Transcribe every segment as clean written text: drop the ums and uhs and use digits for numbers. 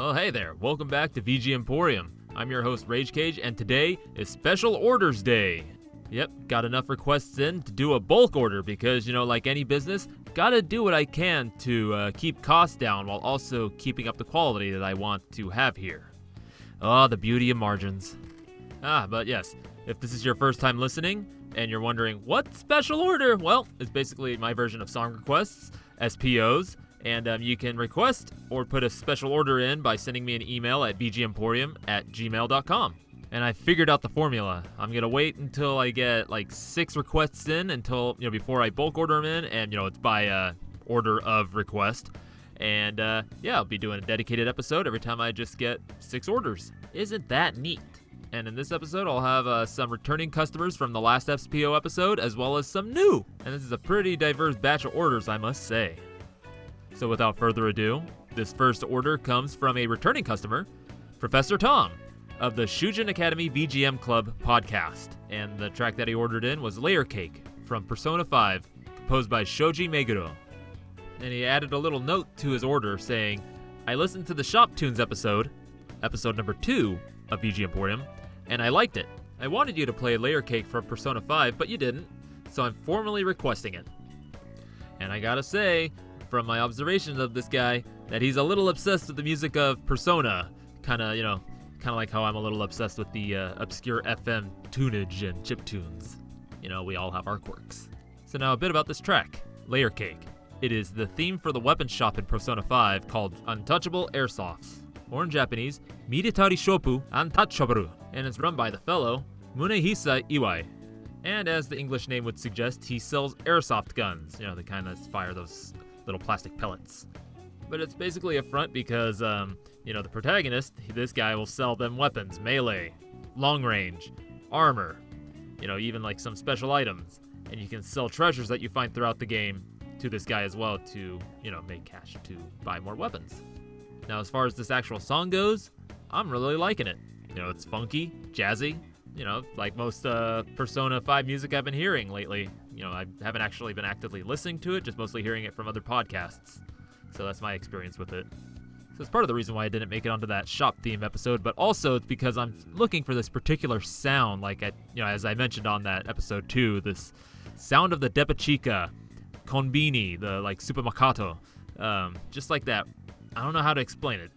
Well, hey there. Welcome back to VGMporium. I'm your host, Rage Cage, and today is Special Orders Day. Yep, got enough requests in to do a bulk order because, like any business, gotta do what I can to keep costs down while also keeping up the quality that I want to have here. Oh, the beauty of margins. But yes, if this is your first time listening and you're wondering, what special order? Well, it's basically my version of song requests, SPOs, and you can request or put a special order in by sending me an email at VGMporium@gmail.com. and I figured out the formula. I'm gonna wait until I get like 6 requests in before I bulk order them in, and it's by order of request. And I'll be doing a dedicated episode every time I just get 6 orders. Isn't that neat? And in this episode, I'll have some returning customers from the last SPO episode, as well as some new. And this is a pretty diverse batch of orders, I must say. So without further ado, this first order comes from a returning customer, Professor Tom, of the Shujin Academy VGM Club podcast. And the track that he ordered in was Layer Cake from Persona 5, composed by Shoji Meguro. And he added a little note to his order saying, I listened to the Shop Tunes episode number 2 of VGMporium, and I liked it. I wanted you to play Layer Cake from Persona 5, but you didn't, so I'm formally requesting it. And I gotta say, from my observations of this guy, that he's a little obsessed with the music of Persona, kinda like how I'm a little obsessed with the obscure FM tunage and chiptunes. We all have our quirks. So now a bit about this track, Layer Cake. It is the theme for the weapons shop in Persona 5 called Untouchable Airsofts, or in Japanese, Military Shopu Untouchable, and it's run by the fellow Munehisa Iwai. And as the English name would suggest, he sells airsoft guns, the kind that fire those little plastic pellets. But it's basically a front because, the protagonist, this guy will sell them weapons, melee, long range, armor, even like some special items. And you can sell treasures that you find throughout the game to this guy as well to, make cash to buy more weapons. Now, as far as this actual song goes, I'm really liking it. It's funky, jazzy, like most Persona 5 music I've been hearing lately. I haven't actually been actively listening to it, just mostly hearing it from other podcasts. So that's my experience with it. So it's part of the reason why I didn't make it onto that shop theme episode, but also it's because I'm looking for this particular sound, like, as I mentioned on that episode 2, this sound of the Depachika, Konbini, the like Supermakato, just like that. I don't know how to explain it.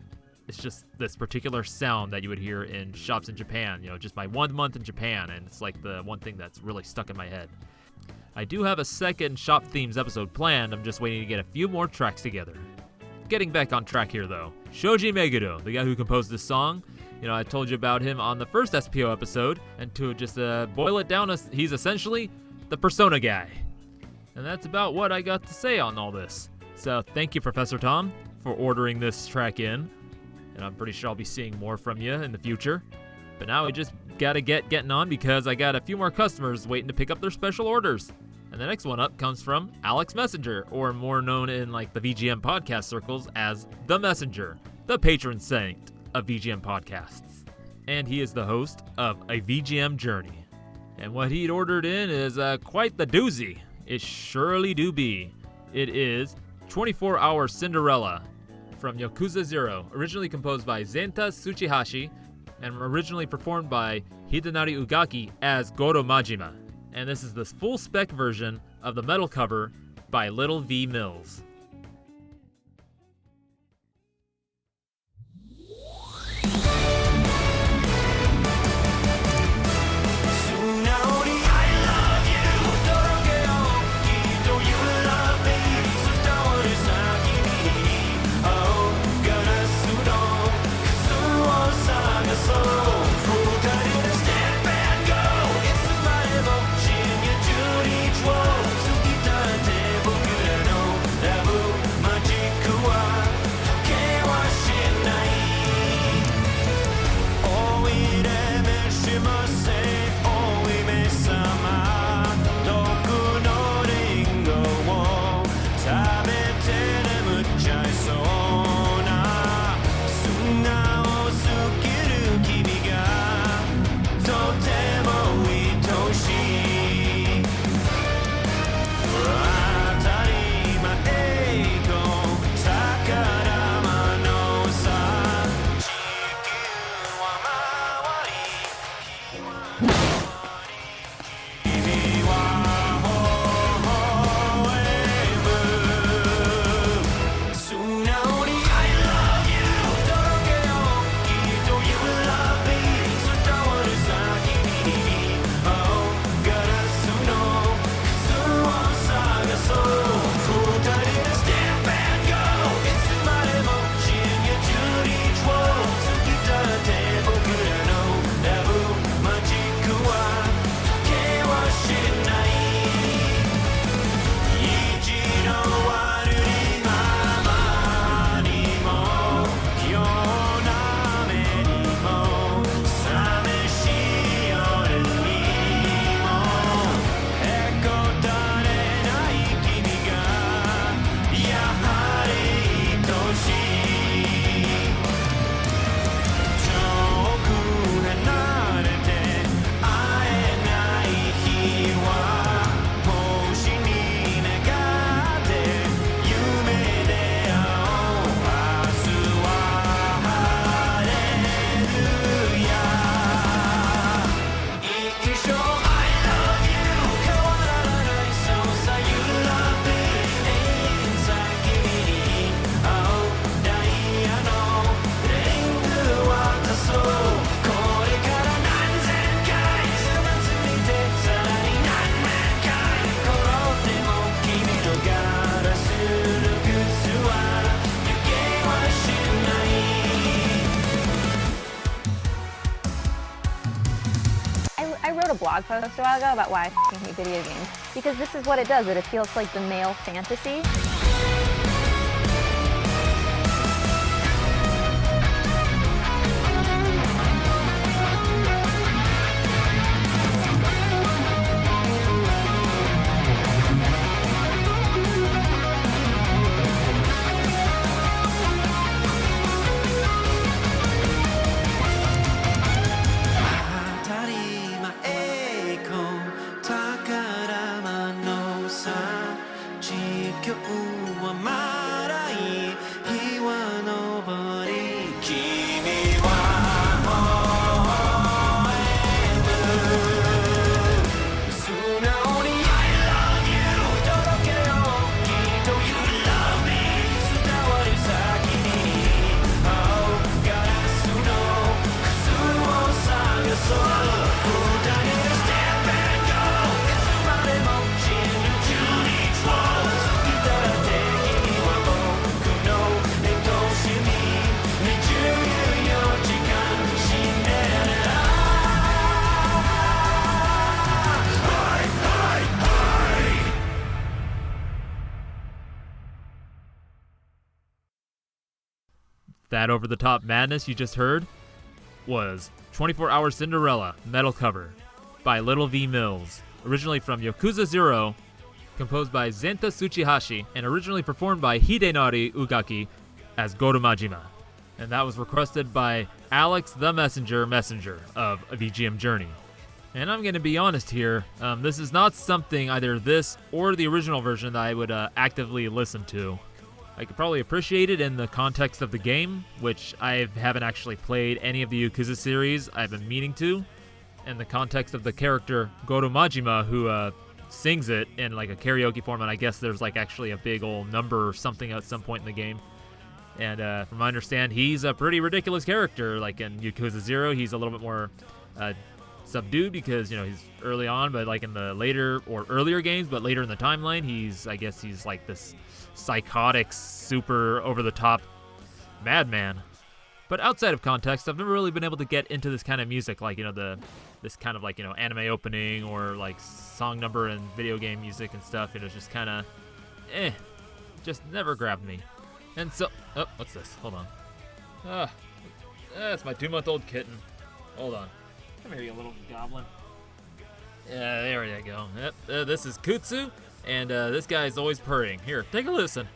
It's just this particular sound that you would hear in shops in Japan, just my 1 month in Japan, and it's like the one thing that's really stuck in my head. I do have a second shop themes episode planned. I'm just waiting to get a few more tracks together. Getting back on track here though, Shoji Meguro, the guy who composed this song, I told you about him on the first SPO episode, and to just boil it down, he's essentially the Persona guy. And that's about what I got to say on all this. So thank you, Professor Tom, for ordering this track in. And I'm pretty sure I'll be seeing more from you in the future. But now we just gotta getting on because I got a few more customers waiting to pick up their special orders. And the next one up comes from Alex Messenger, or more known in like the VGM podcast circles as The Messenger, the patron saint of VGM podcasts. And he is the host of A VGM Journey. And what he'd ordered in is quite the doozy. It surely do be. It is 24-Hour Cinderella from Yakuza 0, originally composed by Zenta Tsuchihashi and originally performed by Hidenari Ugaki as Goro Majima. And this is the full-spec version of the metal cover by Little V Mills. blog post a while ago about why I f***ing hate video games. Because this is what it does. It appeals to like the male fantasy. That over-the-top madness you just heard was 24 Hour Cinderella metal cover by Little V Mills, originally from Yakuza 0, composed by Zenta Tsuchihashi, and originally performed by Hidenari Ugaki as Goro Majima. And that was requested by Alex the Messenger of VGM Journey. And I'm going to be honest here, this is not something, either this or the original version, that I would actively listen to. I could probably appreciate it in the context of the game, which I haven't actually played any of the Yakuza series. I've been meaning to. In the context of the character Goro Majima, who sings it in like a karaoke form, and I guess there's like actually a big old number or something at some point in the game. And from what I understand, he's a pretty ridiculous character. Like in Yakuza 0, he's a little bit more subdued because, you know, he's early on, but like in the later or earlier games, but later in the timeline, he's like this psychotic, super over-the-top madman. But outside of context, I've never really been able to get into this kind of music, like, you know, this kind of like, you know, anime opening or like song number and video game music and stuff. It was just kind of, just never grabbed me. And so, oh, what's this? Hold on. That's my 2-month-old kitten. Hold on. Come here, you little goblin. Yeah, there you go. Yep, this is Kutsu. And this guy's always purring. Here, take a listen.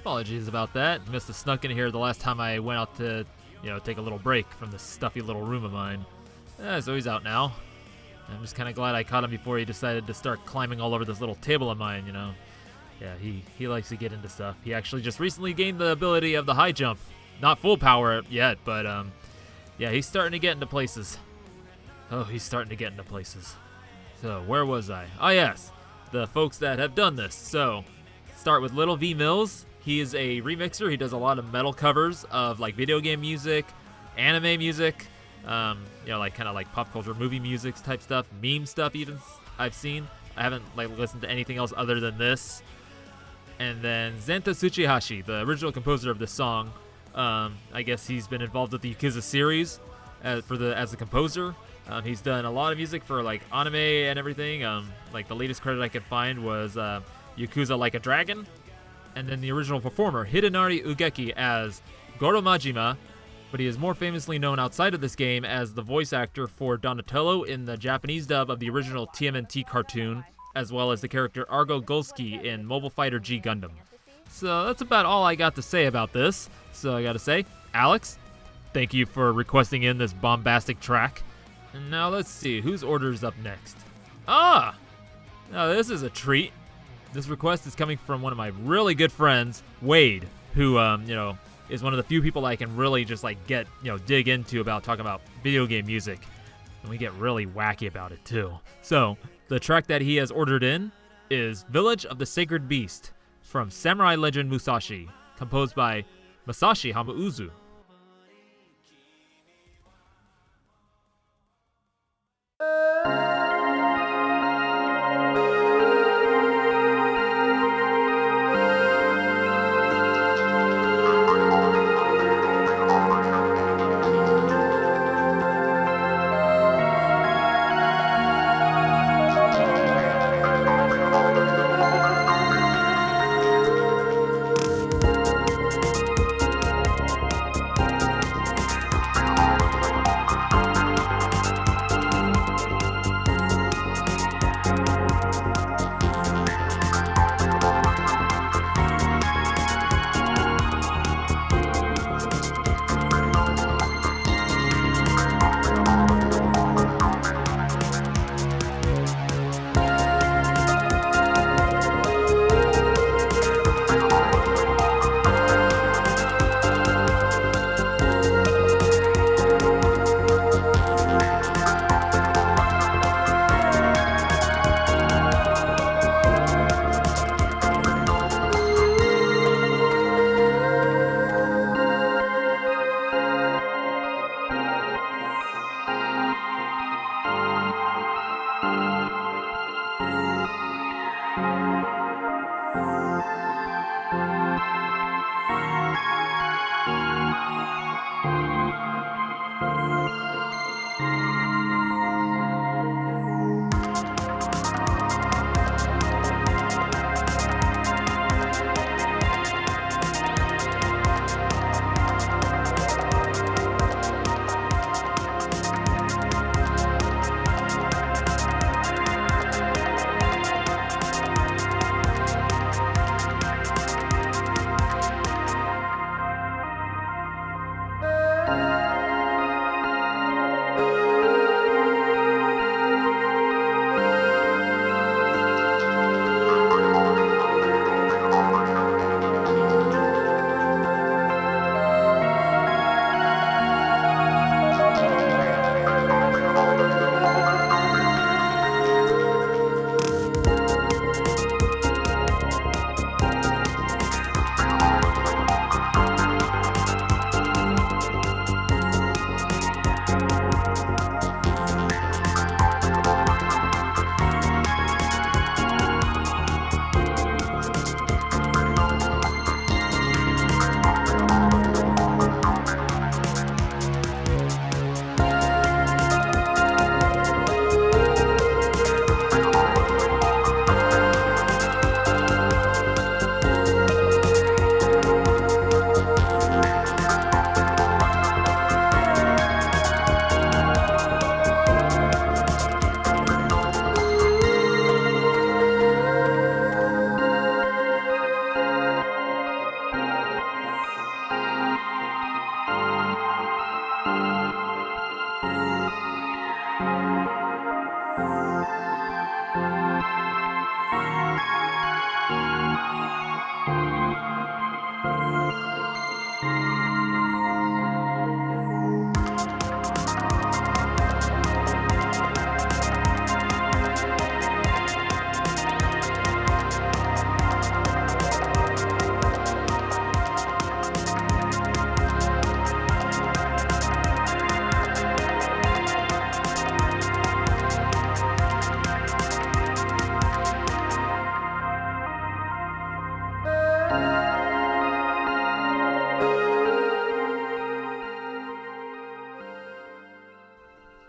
Apologies about that. Must have snuck in here the last time I went out to, you know, take a little break from this stuffy little room of mine. So he's out now. I'm just kind of glad I caught him before he decided to start climbing all over this little table of mine, you know. Yeah, he likes to get into stuff. He actually just recently gained the ability of the high jump. Not full power yet, but yeah, he's starting to get into places. Oh, he's starting to get into places. So, where was I? Oh, yes, the folks that have done this. So, start with Little V Mills. He is a remixer. He does a lot of metal covers of like video game music, anime music, you know, like kind of like pop culture movie music type stuff, meme stuff even I've seen. I haven't like listened to anything else other than this. And then Zenta Tsuchihashi, the original composer of this song, I guess he's been involved with the Yakuza series as a composer. He's done a lot of music for like anime and everything. Like the latest credit I could find was Yakuza Like a Dragon. And then the original performer, Hidenari Ugeki, as Goro Majima, but he is more famously known outside of this game as the voice actor for Donatello in the Japanese dub of the original TMNT cartoon, as well as the character Argo Golski in Mobile Fighter G Gundam. So that's about all I got to say about this. So I gotta say, Alex, thank you for requesting in this bombastic track. And now let's see, whose order is up next? Now this is a treat. This request is coming from one of my really good friends, Wade, who, you know, is one of the few people I can really just like dig into about talking about video game music. And we get really wacky about it too. So, the track that he has ordered in is Village of the Sacred Beast from Samurai Legend Musashi, composed by Masashi Hamauzu.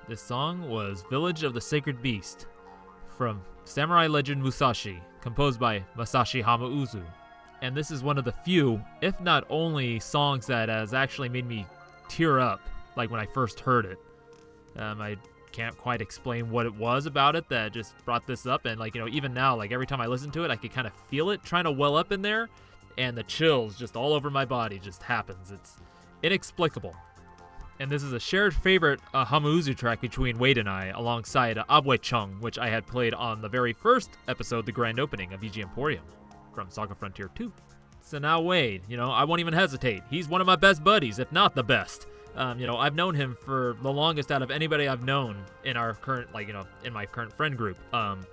This song was Village of the Sacred Beast from samurai legend Musashi, composed by Masashi Hamauzu. And this is one of the few, if not only, songs that has actually made me tear up, like when I first heard it. I can't quite explain what it was about it that just brought this up, and even now, like every time I listen to it, I could kind of feel it trying to well up in there, and the chills just all over my body just happens. It's inexplicable. And this is a shared favorite Hamauzu track between Wade and I, alongside Abwe Chung, which I had played on the very first episode, the grand opening of VGMporium from Saga Frontier 2. So now Wade, I won't even hesitate. He's one of my best buddies, if not the best. I've known him for the longest out of anybody I've known in our current, in my current friend group. I've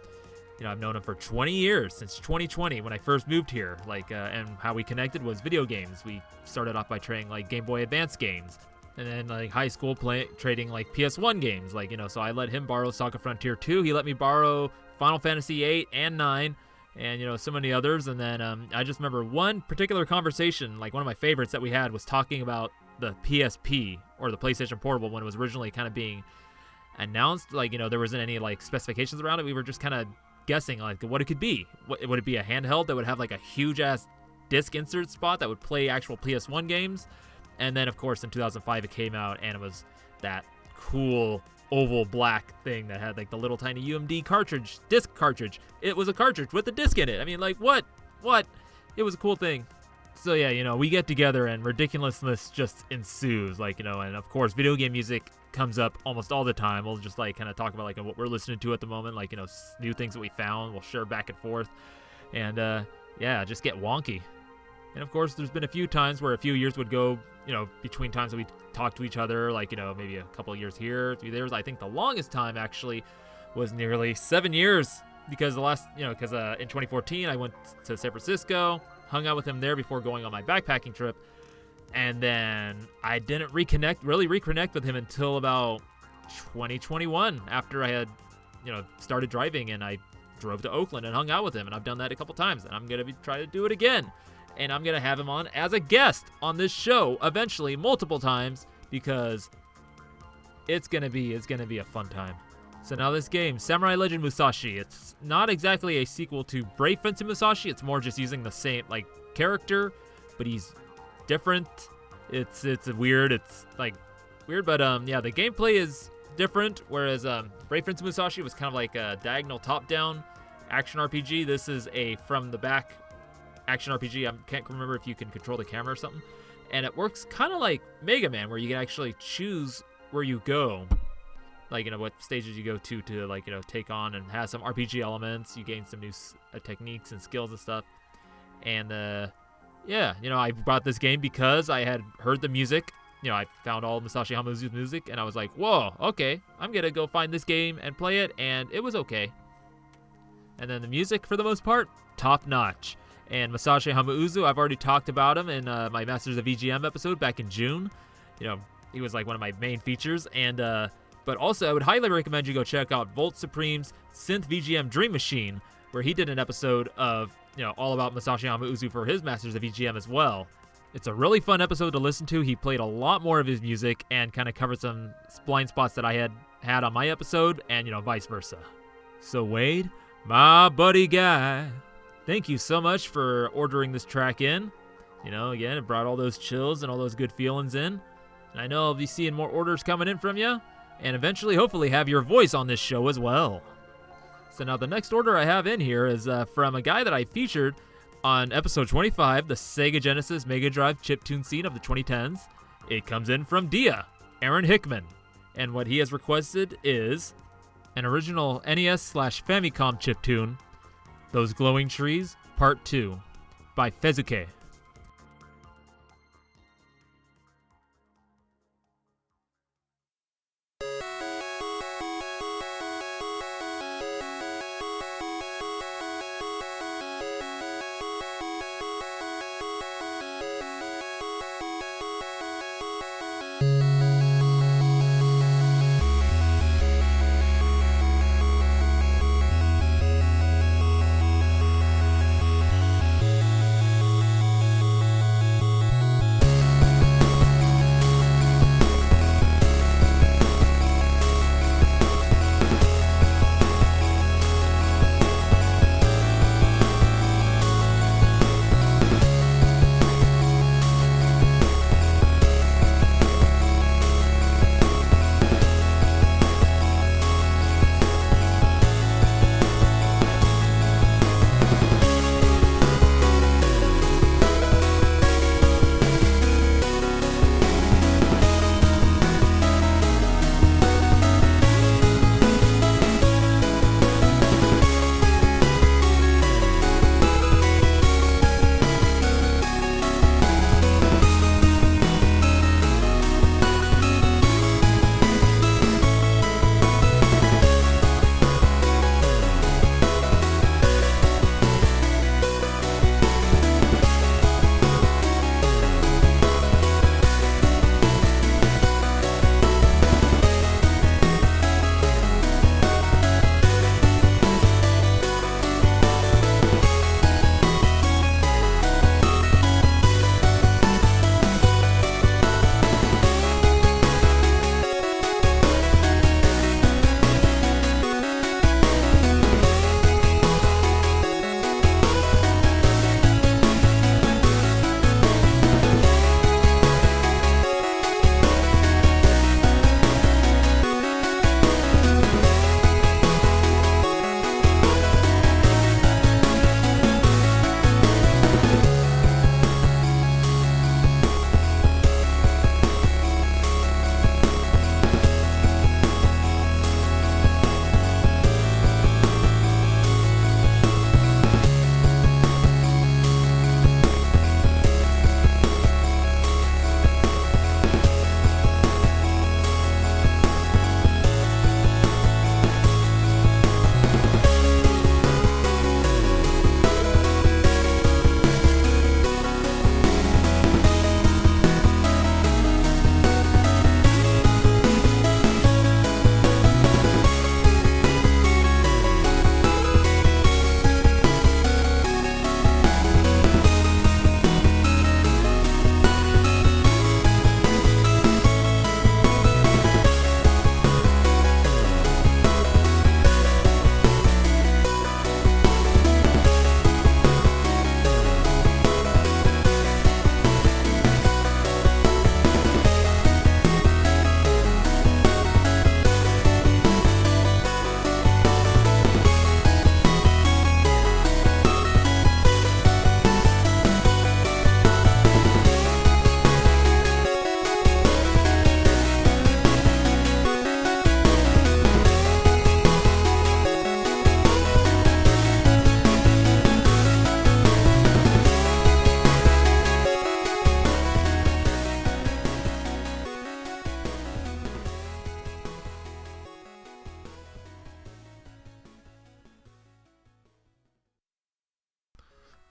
known him for 20 years, since 2020 when I first moved here. And how we connected was video games. We started off by trading Game Boy Advance games. And then high school trading PS1 games, so I let him borrow Saga Frontier 2. He let me borrow Final Fantasy 8 and 9, and so many others. And then I just remember one particular conversation, one of my favorites that we had, was talking about the PSP, or the PlayStation Portable, when it was originally kind of being announced. There wasn't any specifications around it. We were just kind of guessing what it could be. Would it be a handheld that would have a huge ass disc insert spot that would play actual PS1 games? And then, of course, in 2005, it came out, and it was that cool oval black thing that had the little tiny UMD cartridge, disc cartridge. It was a cartridge with a disc in it. I mean, what? It was a cool thing. So yeah, we get together and ridiculousness just ensues, and of course, video game music comes up almost all the time. We'll just kind of talk about what we're listening to at the moment, new things that we found. We'll share back and forth, and just get wonky. And of course, there's been a few times where a few years would go, between times that we talk to each other, maybe a couple of years here, 3 years. I think the longest time actually was nearly 7 years, because in 2014 I went to San Francisco, hung out with him there before going on my backpacking trip, and then I didn't really reconnect with him until about 2021, after I had, started driving, and I drove to Oakland and hung out with him, and I've done that a couple times, and I'm gonna try to do it again. And I'm going to have him on as a guest on this show eventually, multiple times, because it's going to be a fun time. So now this game, Samurai Legend Musashi, it's not exactly a sequel to Brave Fencer Musashi. It's more just using the same character, but he's different. It's weird. It's weird, but the gameplay is different. Whereas Brave Fencer Musashi was kind of a diagonal top-down action RPG. This is a from the back action RPG. I can't remember if you can control the camera or something. And it works kind of like Mega Man, where you can actually choose where you go. What stages you go to take on, and has some RPG elements. You gain some new techniques and skills and stuff. And, I bought this game because I had heard the music. I found all Musashi Hamauzu's music, and I was like, whoa, okay, I'm going to go find this game and play it, and it was okay. And then the music, for the most part, top notch. And Masashi Hamauzu, I've already talked about him in my Masters of VGM episode back in June. He was one of my main features. And but also, I would highly recommend you go check out Volt Supreme's Synth VGM Dream Machine, where he did an episode of all about Masashi Hamauzu for his Masters of VGM as well. It's a really fun episode to listen to. He played a lot more of his music and kind of covered some blind spots that I had on my episode, and vice versa. So Wade, my buddy guy, thank you so much for ordering this track in. Again, it brought all those chills and all those good feelings in. And I know I'll be seeing more orders coming in from you, and eventually, hopefully, have your voice on this show as well. So now the next order I have in here is from a guy that I featured on episode 25, the Sega Genesis Mega Drive chiptune scene of the 2010s. It comes in from Dia, Aaron Hickman. And what he has requested is an original NES/Famicom chiptune, Those Glowing Trees, Part 2, by Fezuke.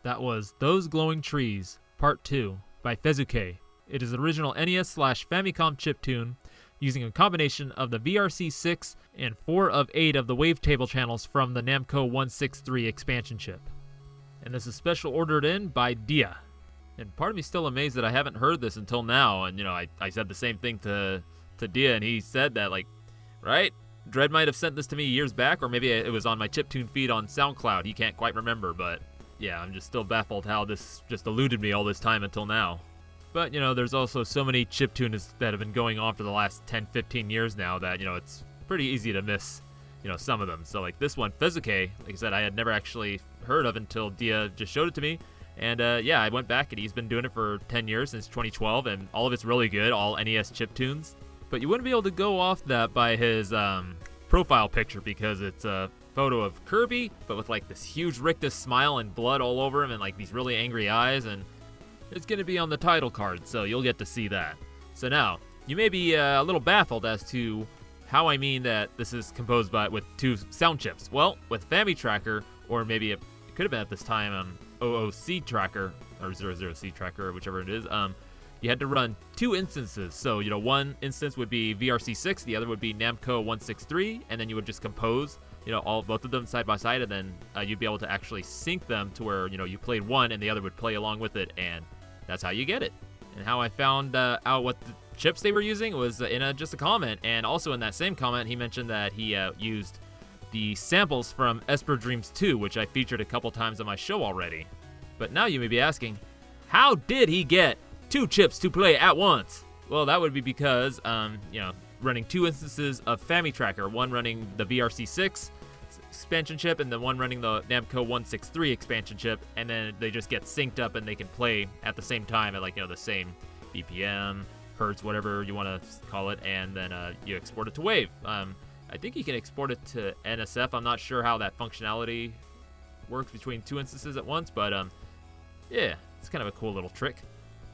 That was Those Glowing Trees, Part 2, by Fezuke. It is an original NES/Famicom chiptune using a combination of the VRC6 and 4 of 8 of the wavetable channels from the Namco 163 expansion chip. And this is special ordered in by Dia. And part of me's still amazed that I haven't heard this until now, and I said the same thing to Dia, and he said that, right? Dread might have sent this to me years back, or maybe it was on my chiptune feed on SoundCloud. He can't quite remember, but yeah, I'm just still baffled how this just eluded me all this time until now. But, there's also so many chiptunes that have been going on for the last 10, 15 years now that, it's pretty easy to miss, some of them. So, like this one, Fezuke, like I said, I had never actually heard of until Dia just showed it to me. And, yeah, I went back, and he's been doing it for 10 years, since 2012, and all of it's really good, all NES chiptunes. But you wouldn't be able to go off that by his profile picture, because it's a photo of Kirby, but with, this huge rictus smile and blood all over him, and, these really angry eyes, and it's going to be on the title card, so you'll get to see that. So now, you may be a little baffled as to how I mean that this is composed with 2 sound chips. Well, with Fami Tracker, or maybe it could have been at this time OOC Tracker, or 00C Tracker, or whichever it is, you had to run 2 instances. So, one instance would be VRC6, the other would be Namco 163, and then you would just compose, both of them side by side, and then you'd be able to actually sync them to where, you played one and the other would play along with it, and that's how you get it. And how I found out what the chips they were using was in just a comment, and also in that same comment, he mentioned that he used the samples from Esper Dreams 2, which I featured a couple times on my show already. But now you may be asking, how did he get 2 chips to play at once? Well, that would be because, running 2 instances of Fami Tracker, one running the VRC6 expansion chip and the one running the Namco 163 expansion chip, and then they just get synced up and they can play at the same time at the same BPM, hertz, whatever you want to call it, and then you export it to WAV. I think you can export it to NSF. I'm not sure how that functionality works between 2 instances at once, but yeah, it's kind of a cool little trick.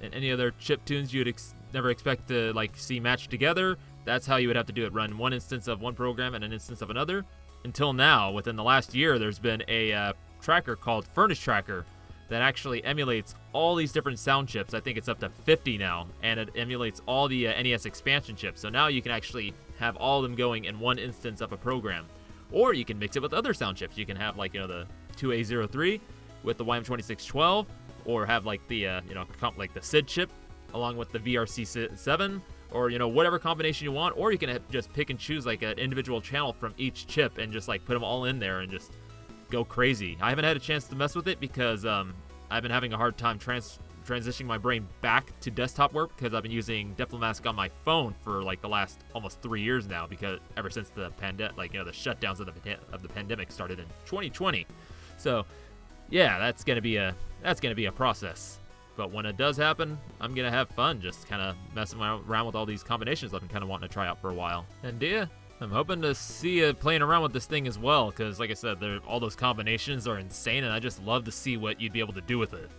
And any other chiptunes you'd never expect to see matched together, that's how you would have to do it. Run one instance of one program and an instance of another. Until now, within the last year, there's been a tracker called Furnace Tracker that actually emulates all these different sound chips. I think it's up to 50 now, and it emulates all the NES expansion chips. So now you can actually have all of them going in one instance of a program. Or you can mix it with other sound chips. You can have the 2A03 with the YM2612, or have the SID chip along with the VRC7, or whatever combination you want, or you can just pick and choose an individual channel from each chip and just put them all in there and just go crazy. I haven't had a chance to mess with it because I've been having a hard time transitioning my brain back to desktop work, because I've been using Diplomask on my phone for the last almost 3 years now, because ever since the pandemic, the shutdowns of the pandemic started in 2020. So yeah, that's gonna be a process. But when it does happen, I'm going to have fun just kind of messing around with all these combinations I've been kind of wanting to try out for a while. And Dia, I'm hoping to see you playing around with this thing as well, because like I said, all those combinations are insane, and I just love to see what you'd be able to do with it.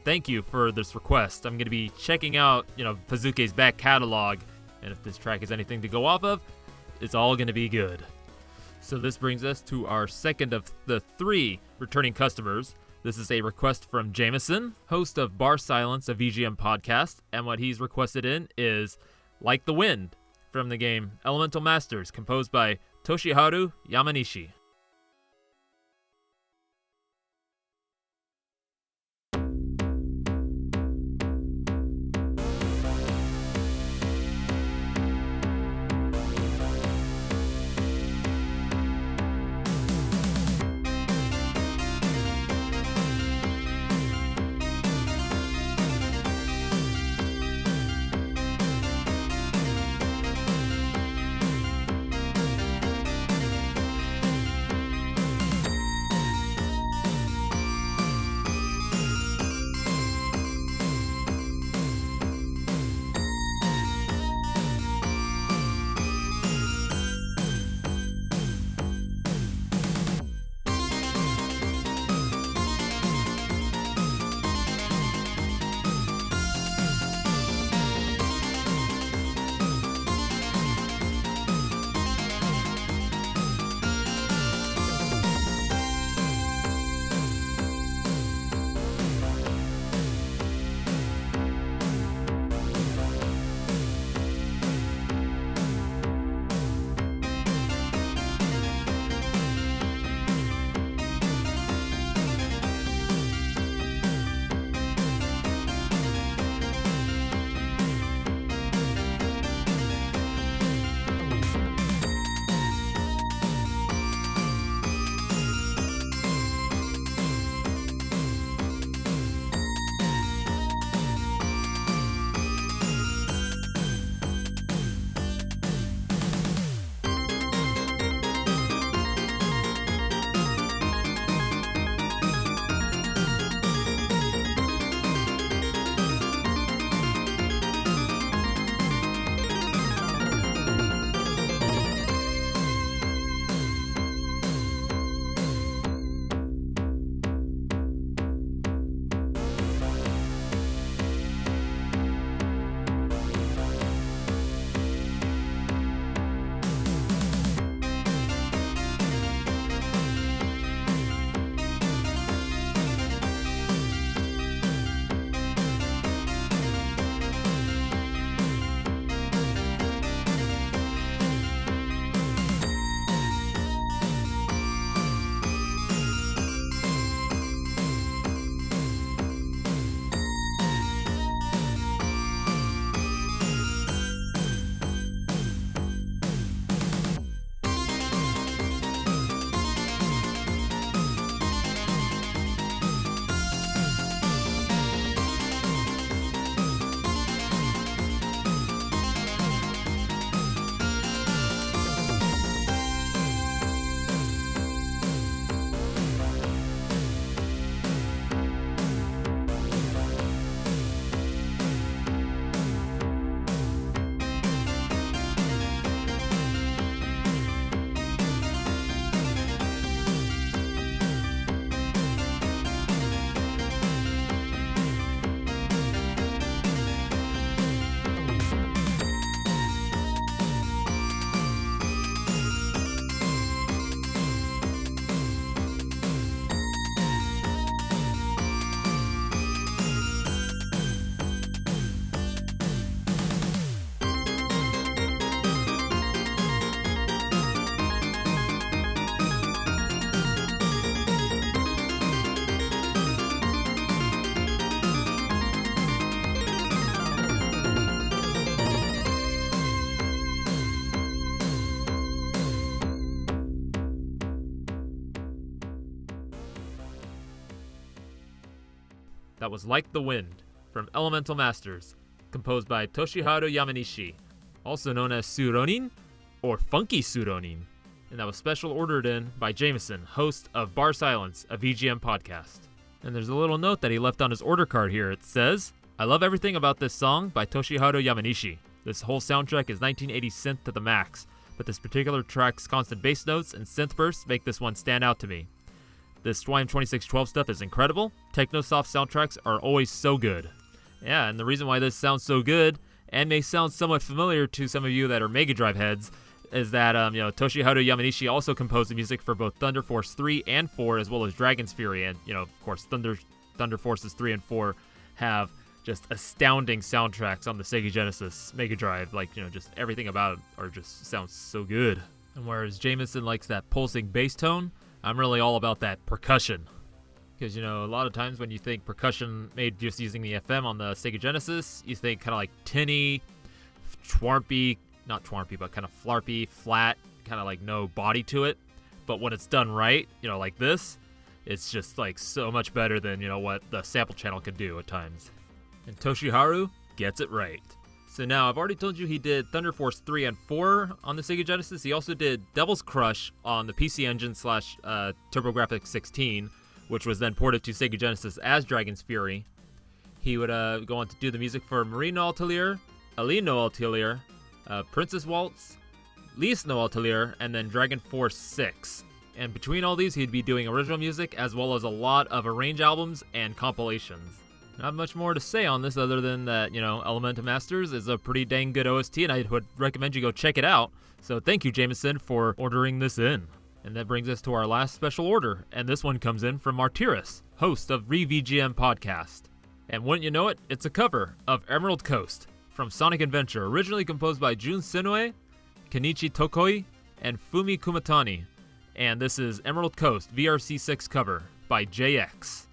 Thank you for this request. I'm going to be checking out, Fezuke's back catalog, and if this track is anything to go off of, it's all going to be good. So this brings us to our second of the 3 returning customers. This is a request from Jameson, host of Bar Silence, a VGM podcast, and what he's requested in is Like the Wind from the game Elemental Masters, composed by Toshiharu Yamanishi. that was Like the Wind from Elemental Masters, composed by Toshiharu Yamanishi, also known as Suronin or Funky Suronin. And that was special ordered in by Jameson, host of Bar Silence, a VGM podcast. And there's a little note that he left on his order card here. It says, I love everything about this song by Toshiharu Yamanishi. This whole soundtrack is 1980s synth to the max, but this particular track's constant bass notes and synth bursts make this one stand out to me. This YM2612 stuff is incredible. Technosoft soundtracks are always so good. Yeah, and the reason why this sounds so good, and may sound somewhat familiar to some of you that are Mega Drive heads, is that Toshiharu Yamanishi also composed the music for both Thunder Force 3 and 4, as well as Dragon's Fury, and of course Thunder Forces 3 and 4 have just astounding soundtracks on the Sega Genesis Mega Drive. Just everything about it just sounds so good. And whereas Jameson likes that pulsing bass tone, I'm really all about that percussion. Because, a lot of times when you think percussion made just using the FM on the Sega Genesis, you think kind of like tinny, twarpy, not twarpy, but kind of flarpy, flat, kind of like no body to it. But when it's done right, like this, it's just like so much better than, what the sample channel could do at times. And Toshiharu gets it right. So now, I've already told you he did Thunder Force 3 and 4 on the Sega Genesis. He also did Devil's Crush on the PC Engine / TurboGrafx 16, which was then ported to Sega Genesis as Dragon's Fury. He would go on to do the music for Marie No Atelier, Aline No Atelier, Princess Waltz, Lise No Atelier, and then Dragon Force 6. And between all these, he'd be doing original music as well as a lot of arrange albums and compilations. Not much more to say on this other than that, Elemental Masters is a pretty dang good OST, and I would recommend you go check it out. So thank you, Jameson, for ordering this in. And that brings us to our last special order, and this one comes in from Martyrus, host of VGM Podcast. And wouldn't you know it, it's a cover of Emerald Coast from Sonic Adventure, originally composed by Jun Senoue, Kenichi Tokoi, and Fumi Kumatani. And this is Emerald Coast VRC6 cover by JX.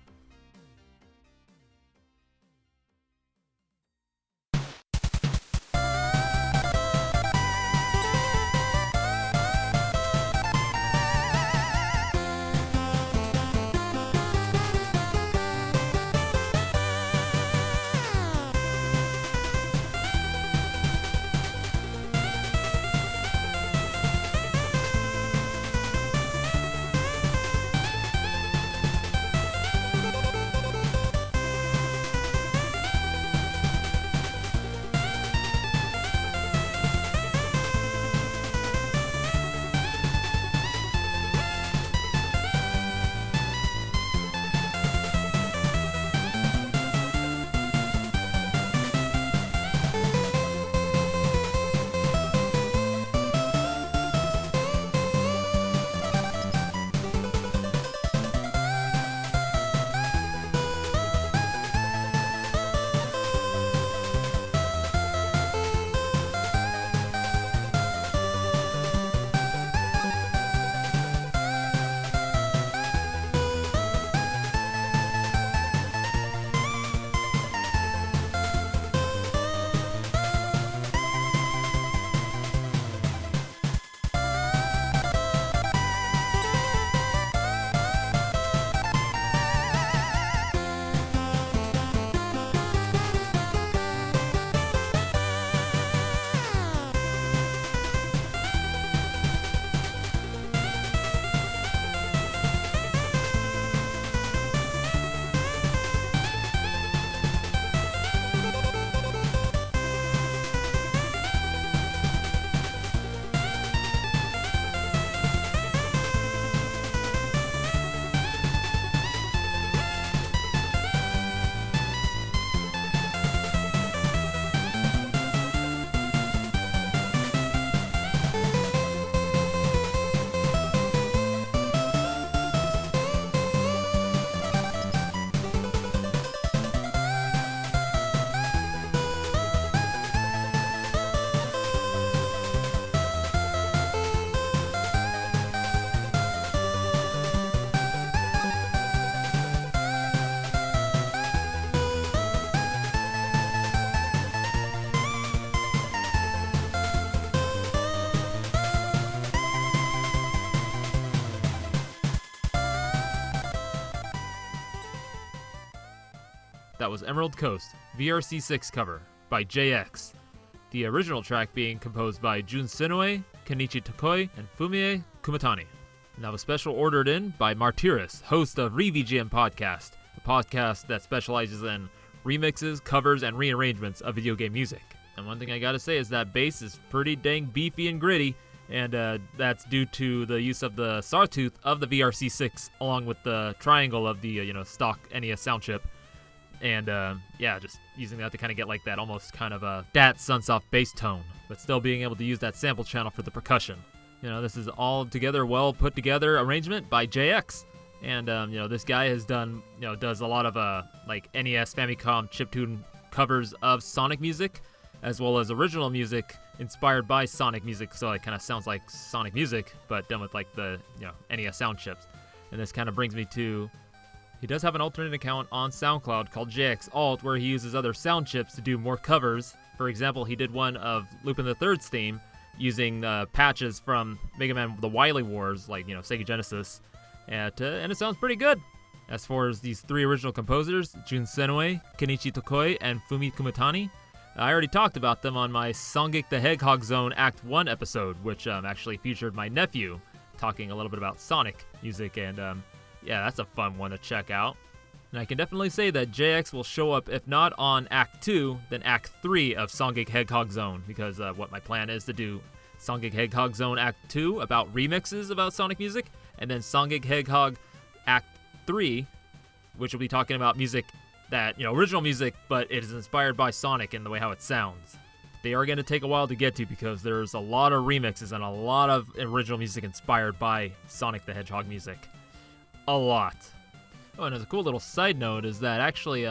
That was Emerald Coast, VRC6 cover by JX. The original track being composed by Jun Senoue, Kenichi Tokoi, and Fumie Kumatani. And that was special ordered in by Martyris, host of VGM Podcast, a podcast that specializes in remixes, covers, and rearrangements of video game music. And one thing I gotta say is that bass is pretty dang beefy and gritty, and that's due to the use of the sawtooth of the VRC6 along with the triangle of the stock NES sound chip. And just using that to kind of get like that almost kind of a dat Sunsoft bass tone, but still being able to use that sample channel for the percussion. This is all together well put together arrangement by JX. And this guy has done does a lot of like NES Famicom chiptune covers of Sonic music, as well as original music inspired by Sonic music, so it kind of sounds like Sonic music, but done with like the NES sound chips. And this kind of brings me to, he does have an alternate account on SoundCloud called JX Alt, where he uses other sound chips to do more covers. For example, he did one of Lupin the Third's theme using patches from Mega Man The Wily Wars, like Sega Genesis, and it sounds pretty good. As far as these three original composers, Jun Senoue, Kenichi Tokoi, and Fumi Kumatani, I already talked about them on my Sonic the Hedgehog Zone Act 1 episode, which actually featured my nephew talking a little bit about Sonic music, and that's a fun one to check out. And I can definitely say that JX will show up, if not on Act 2, then Act 3 of Sonic Hedgehog Zone, because what my plan is to do Sonic Hedgehog Zone Act 2 about remixes about Sonic music, and then Sonic Hedgehog Act 3, which will be talking about music that, original music, but it is inspired by Sonic in the way how it sounds. They are going to take a while to get to because there's a lot of remixes and a lot of original music inspired by Sonic the Hedgehog music. A lot. Oh, and as a cool little side note is that actually,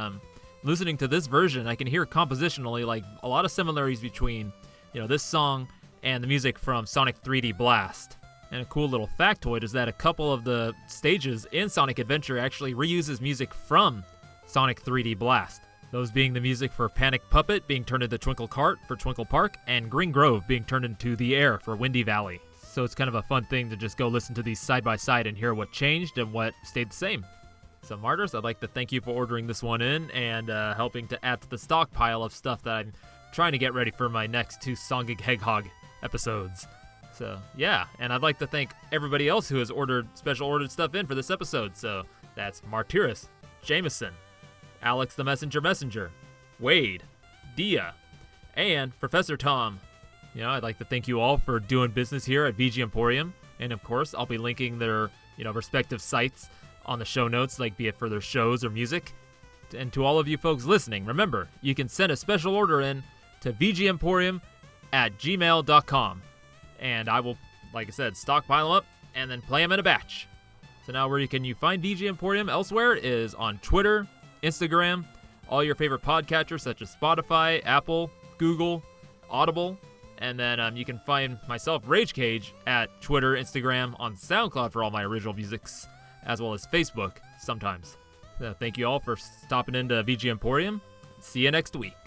listening to this version, I can hear compositionally like a lot of similarities between, this song and the music from Sonic 3D Blast. And a cool little factoid is that a couple of the stages in Sonic Adventure actually reuses music from Sonic 3D Blast. Those being the music for Panic Puppet being turned into Twinkle Cart for Twinkle Park, and Green Grove being turned into The Air for Windy Valley. So it's kind of a fun thing to just go listen to these side by side and hear what changed and what stayed the same. So Martyrs, I'd like to thank you for ordering this one in and helping to add to the stockpile of stuff that I'm trying to get ready for my next 2 Sonic Hedgehog episodes. So yeah, and I'd like to thank everybody else who has special ordered stuff in for this episode. So that's Martyris, Jameson, Alex the Messenger, Wade, Dia, and Professor Tom. I'd like to thank you all for doing business here at VGMporium, and of course I'll be linking their respective sites on the show notes, like be it for their shows or music. And to all of you folks listening, remember, you can send a special order in to VGMporium@gmail.com, and I will, like I said, stockpile them up and then play them in a batch. So now where can you find VGMporium elsewhere is on Twitter, Instagram, all your favorite podcatchers such as Spotify, Apple, Google, Audible, and then you can find myself, Rage Cage, at Twitter, Instagram, on SoundCloud for all my original musics, as well as Facebook sometimes. Thank you all for stopping into VGMporium. See you next week.